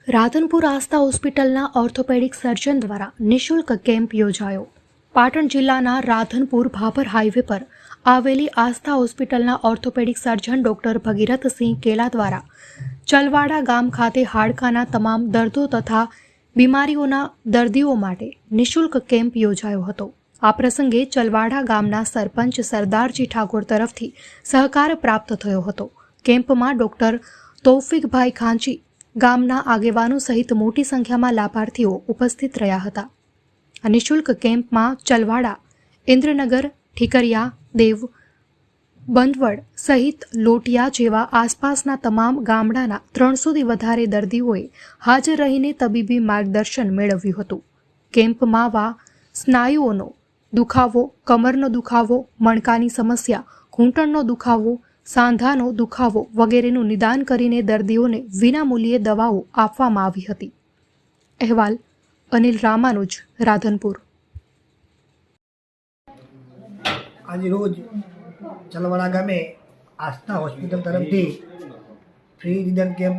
રાધનપુર આસ્થા હોસ્પિટલના ઓર્થોપેડિક સર્જન દ્વારા નિઃશુલ્ક કેમ્પ યોજાયો। પાટણ જિલ્લાના રાધનપુર ભાભર હાઈવે પર આવેલી આસ્થા હોસ્પિટલના ઓર્થોપેડિક સર્જન ડોક્ટર ભગીરથસિંહ કેલા દ્વારા ચલવાડા ગામ ખાતે હાડકાના તમામ દર્દો તથા બીમારીઓના દર્દીઓ માટે નિઃશુલ્ક કેમ્પ યોજાયો હતો। આ પ્રસંગે ચલવાડા ગામના સરપંચ સરદારજી ઠાકોર તરફથી સહકાર પ્રાપ્ત થયો હતો। કેમ્પમાં ડોક્ટર તૌફિકભાઈ ખાંચી ગામના આગેવાનો સહિત મોટી સંખ્યામાં લાભાર્થીઓ ઉપસ્થિત રહ્યા હતા। આ નિઃશુલ્ક કેમ્પમાં ચલવાડા, ઇન્દ્રનગર, ઠીકરિયા, દેવ, બંધવડ સહિત લોટિયા જેવા આસપાસના તમામ ગામડાના 300થી વધારે દર્દીઓએ હાજર રહીને તબીબી માર્ગદર્શન મેળવ્યું હતું। કેમ્પમાં સ્નાયુઓનો દુખાવો, કમરનો દુખાવો, મણકાની સમસ્યા, ઘૂંટણનો દુખાવો, સાંધાનો દુખાવો વગેરેનું નિદાન કરીને દર્દીઓને વિનામૂલ્યે દવાઓ આપવામાં આવી હતી। અહેવાલ અનિલ રામાનુજ, રાધનપુર। आज रोज चलवाड़ा गामे आस्था होस्पिटल तरफथी फ्री निदान केम्प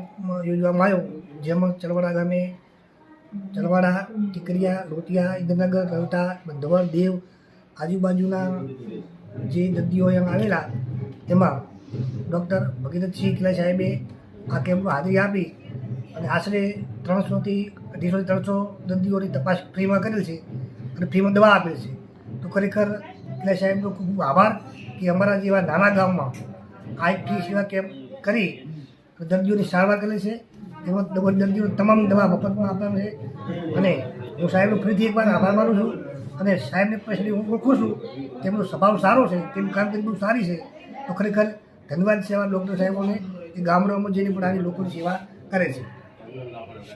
योजવામાં આવ્યો, જેમાં ચલવાડા ગામે ચલવાડા, ટીકરિયા, લોટિયા, ઇન્દ્રનગર, રવટા, બંધવડ, દેવ આજુબાજુના જે દર્દીઓ અહીંયા આવેલા તેમાં ડૉક્ટર ભગીરથસિંહ કેલા સાહેબે આ કેમ્પમાં હાજરી આપી અને આશરે 300થી 250 દર્દીઓની તપાસ ફ્રીમાં કરેલ છે અને ફ્રીમાં દવા આપેલ છે। તો ખરેખર કેલા સાહેબનો ખૂબ ખૂબ આભાર કે અમારા જેવા નાના ગામમાં આ એક ફ્રી સેવા કેમ્પ કરી દર્દીઓની સારવાર કરે છે। તેમાં દર્દીઓને તમામ દવા મફતમાં આપવામાં છે અને હું સાહેબનો ફરીથી એકવાર આભાર માનું છું અને સાહેબને પર્સનલી હું ઓળખું છું। તેમનો સ્વભાવ સારો છે, તેમની કામગીરી બહુ સારી છે। તો ખરેખર ધન્યવાદ છે આવા ડૉક્ટર સાહેબોને કે ગામડાઓમાં જઈને પણ આવી લોકોની સેવા કરે છે।